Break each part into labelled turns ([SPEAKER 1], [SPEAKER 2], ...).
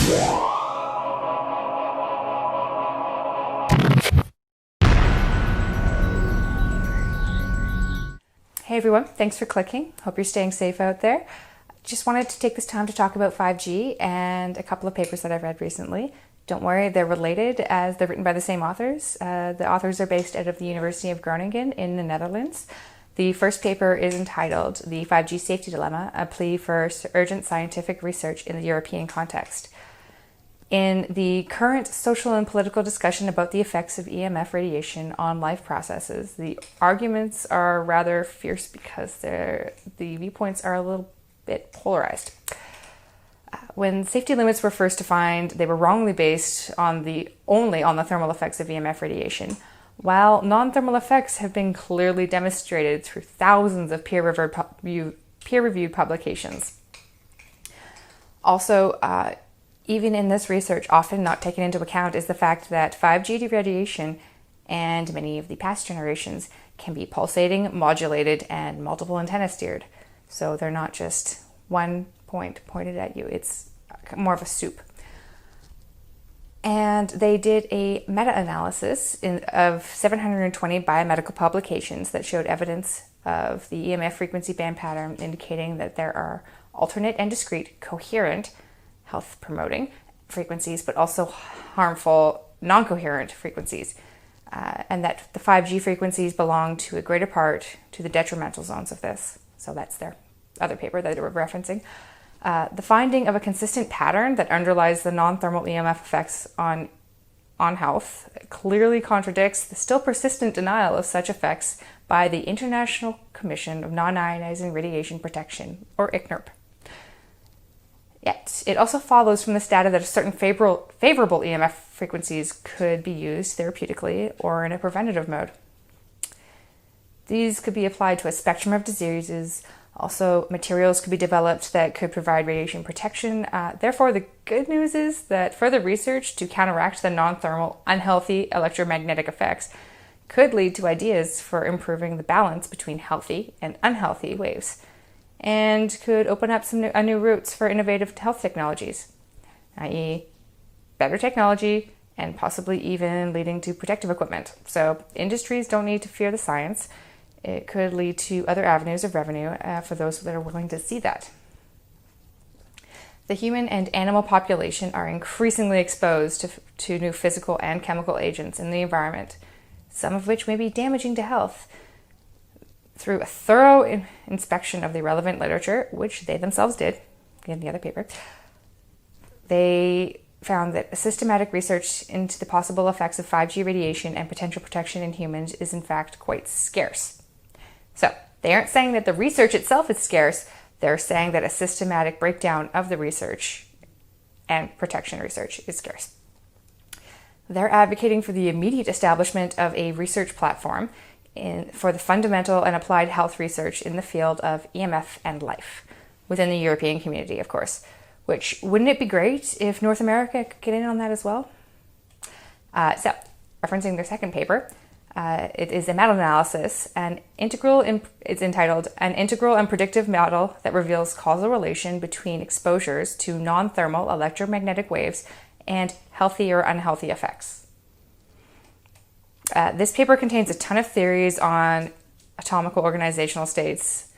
[SPEAKER 1] Hey everyone, thanks for clicking. Hope you're staying safe out there. Just wanted to take this time to talk about 5G and a couple of papers that I've read recently. Don't worry, they're related as they're written by the same authors. The authors are based out of the University of Groningen in the Netherlands. The first paper is entitled The 5G Safety Dilemma, a plea for urgent scientific research in the European context. In the current social and political discussion about the effects of EMF radiation on life processes, the arguments are rather fierce because the viewpoints are a little bit polarized. When safety limits were first defined, they were wrongly based only on the thermal effects of EMF radiation, while non-thermal effects have been clearly demonstrated through thousands of peer-reviewed publications. Also, even in this research, often not taken into account is the fact that 5G radiation and many of the past generations can be pulsating, modulated, and multiple antenna steered. So they're not just one point pointed at you, it's more of a soup. And they did a meta-analysis of 720 biomedical publications that showed evidence of the EMF frequency band pattern, indicating that there are alternate and discrete coherent health-promoting frequencies, but also harmful non-coherent frequencies, and that the 5G frequencies belong to a greater part to the detrimental zones of this. So that's their other paper that they were referencing. The finding of a consistent pattern that underlies the non-thermal EMF effects on health clearly contradicts the still persistent denial of such effects by the International Commission of Non-Ionizing Radiation Protection, or ICNIRP. Yet, it also follows from this data that certain favorable EMF frequencies could be used therapeutically or in a preventative mode. These could be applied to a spectrum of diseases. Also, materials could be developed that could provide radiation protection. Therefore, the good news is that further research to counteract the non-thermal, unhealthy electromagnetic effects could lead to ideas for improving the balance between healthy and unhealthy waves, and could open up some new routes for innovative health technologies, i.e. better technology and possibly even leading to protective equipment. So industries don't need to fear the science. It could lead to other avenues of revenue for those that are willing to see that. The human and animal population are increasingly exposed to new physical and chemical agents in the environment, some of which may be damaging to health. Through a thorough inspection of the relevant literature, which they themselves did in the other paper, they found that systematic research into the possible effects of 5G radiation and potential protection in humans is in fact quite scarce. So they aren't saying that the research itself is scarce, they're saying that a systematic breakdown of the research and protection research is scarce. They're advocating for the immediate establishment of a research platform for the fundamental and applied health research in the field of EMF and life, within the European community, of course. Which, wouldn't it be great if North America could get in on that as well? So, referencing their second paper, it is a meta-analysis, it's entitled An Integral and Predictive Model that Reveals Causal Relation Between Exposures to Non-Thermal Electromagnetic Waves and Healthy or Unhealthy Effects. This paper contains a ton of theories on atomical organizational states,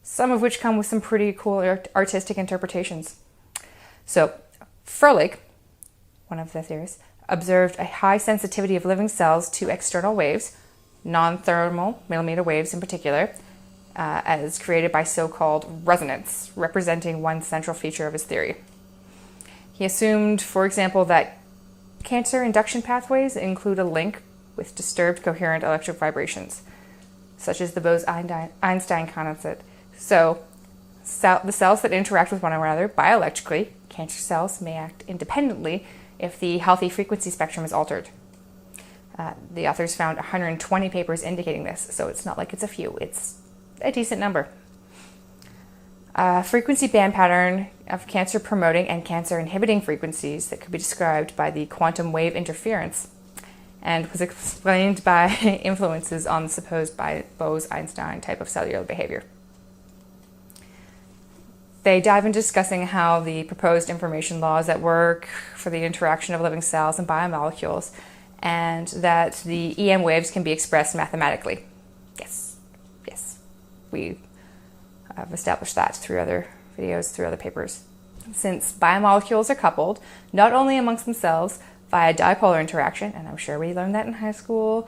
[SPEAKER 1] some of which come with some pretty cool artistic interpretations. So, Froehlich, one of the theorists, observed a high sensitivity of living cells to external waves, non-thermal millimeter waves in particular, as created by so-called resonance, representing one central feature of his theory. He assumed, for example, that cancer induction pathways include a link with disturbed coherent electric vibrations, such as the Bose-Einstein condensate. So, the cells that interact with one another bioelectrically, cancer cells, may act independently if the healthy frequency spectrum is altered. The authors found 120 papers indicating this, so it's not like it's a few, it's a decent number. Frequency band pattern of cancer-promoting and cancer-inhibiting frequencies that could be described by the quantum wave interference, and was explained by influences on the supposed Bose-Einstein type of cellular behavior. They dive into discussing how the proposed information laws at work for the interaction of living cells and biomolecules, and that the EM waves can be expressed mathematically. Yes, we have established that through other videos, through other papers. Since biomolecules are coupled, not only amongst themselves via dipolar interaction, and I'm sure we learned that in high school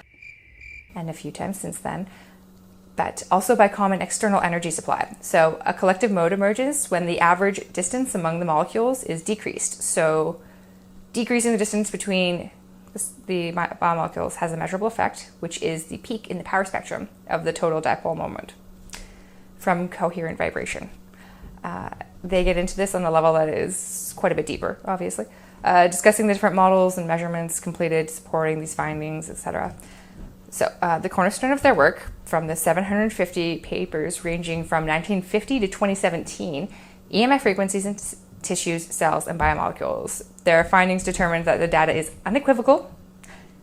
[SPEAKER 1] and a few times since then, but also by common external energy supply. So a collective mode emerges when the average distance among the molecules is decreased. So decreasing the distance between the biomolecules has a measurable effect, which is the peak in the power spectrum of the total dipole moment from coherent vibration. They get into this on a level that is quite a bit deeper, obviously, discussing the different models and measurements completed supporting these findings, etc. So the cornerstone of their work, from the 750 papers ranging from 1950 to 2017, EMF frequencies in tissues, cells, and biomolecules. Their findings determined that the data is unequivocal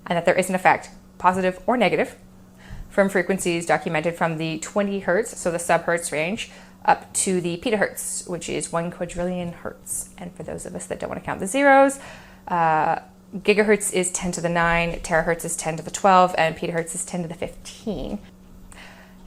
[SPEAKER 1] and that there is an effect, positive or negative, from frequencies documented from the 20 hertz, so the subhertz range, up to the petahertz, which is 1 quadrillion hertz. And for those of us that don't want to count the zeros, gigahertz is 10 to the 9, terahertz is 10 to the 12, and petahertz is 10 to the 15.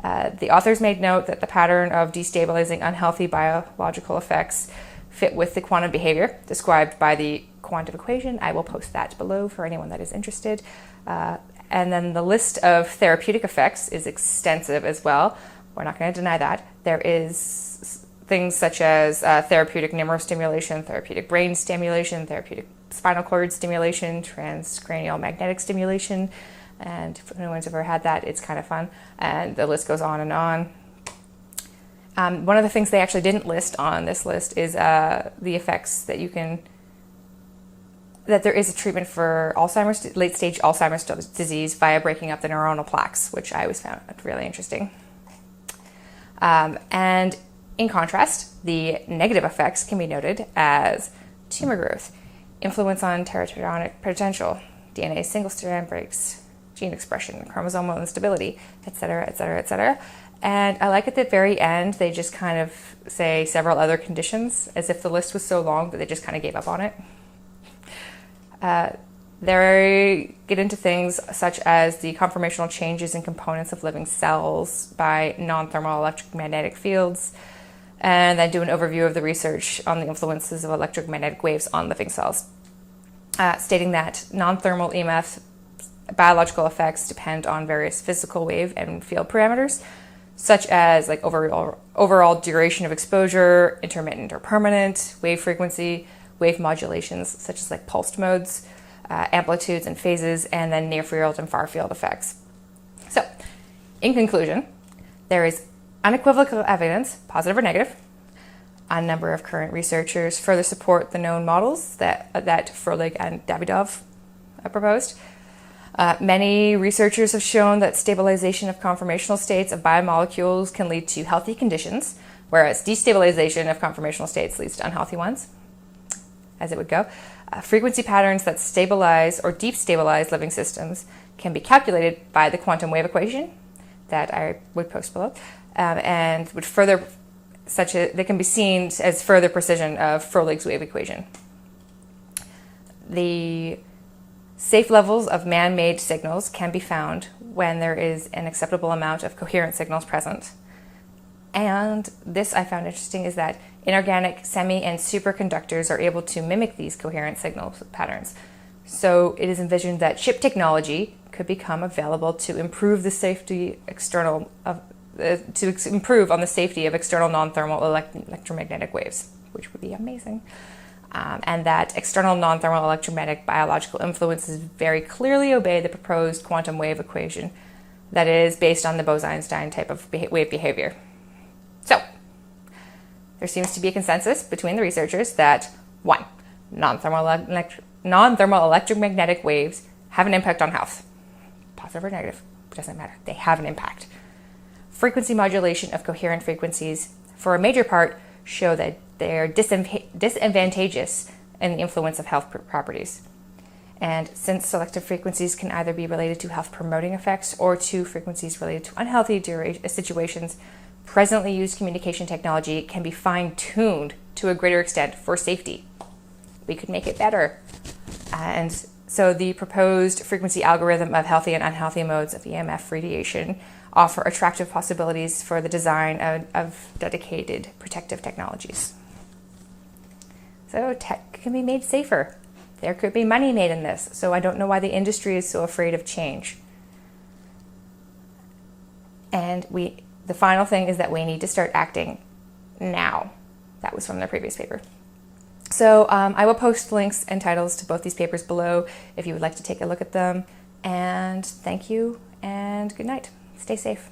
[SPEAKER 1] The authors made note that the pattern of destabilizing unhealthy biological effects fit with the quantum behavior described by the quantum equation. I will post that below for anyone that is interested. And then the list of therapeutic effects is extensive as well. We're not going to deny that. There is things such as therapeutic neurostimulation, therapeutic brain stimulation, therapeutic spinal cord stimulation, transcranial magnetic stimulation, and if anyone's ever had that, it's kind of fun, and the list goes on and on. One of the things they actually didn't list on this list is the effects that there is a treatment for Alzheimer's, late-stage Alzheimer's disease via breaking up the neuronal plaques, which I always found really interesting. And in contrast, the negative effects can be noted as tumor growth, influence on teratogenic potential, DNA single-strand breaks, gene expression, chromosomal instability, etc., etc., etc. And I like at the very end, they just kind of say several other conditions, as if the list was so long that they just kind of gave up on it. They get into things such as the conformational changes in components of living cells by non-thermal electromagnetic fields, and then do an overview of the research on the influences of electromagnetic waves on living cells, stating that non-thermal EMF biological effects depend on various physical wave and field parameters, such as like overall duration of exposure, intermittent or permanent, wave frequency, wave modulations, such as like pulsed modes, amplitudes and phases, and then near field and far field effects. So, in conclusion, there is unequivocal evidence, positive or negative. A number of current researchers further support the known models that Froehlich and Davidov proposed. Many researchers have shown that stabilization of conformational states of biomolecules can lead to healthy conditions, whereas destabilization of conformational states leads to unhealthy ones, as it would go. Frequency patterns that stabilize or deep stabilize living systems can be calculated by the quantum wave equation that I would post below, and would further they can be seen as further precision of Froehlich's wave equation. The safe levels of man-made signals can be found when there is an acceptable amount of coherent signals present. And this I found interesting is that inorganic semi and superconductors are able to mimic these coherent signal patterns. So it is envisioned that chip technology could become available to improve the safety to improve on the safety of external non-thermal electromagnetic waves, which would be amazing. And that external non-thermal electromagnetic biological influences very clearly obey the proposed quantum wave equation that is based on the Bose-Einstein type of wave behavior. So, there seems to be a consensus between the researchers that 1. Non-thermal electromagnetic waves have an impact on health. Positive or negative, it doesn't matter. They have an impact. Frequency modulation of coherent frequencies, for a major part, show that they are disadvantageous in the influence of health properties. And since selective frequencies can either be related to health-promoting effects or to frequencies related to unhealthy situations, presently used communication technology can be fine-tuned to a greater extent for safety. We could make it better. And so the proposed frequency algorithm of healthy and unhealthy modes of EMF radiation offer attractive possibilities for the design of dedicated protective technologies. So tech can be made safer. There could be money made in this, so I don't know why the industry is so afraid of change. And the final thing is that we need to start acting now. That was from the previous paper. So I will post links and titles to both these papers below if you would like to take a look at them. And thank you and good night. Stay safe.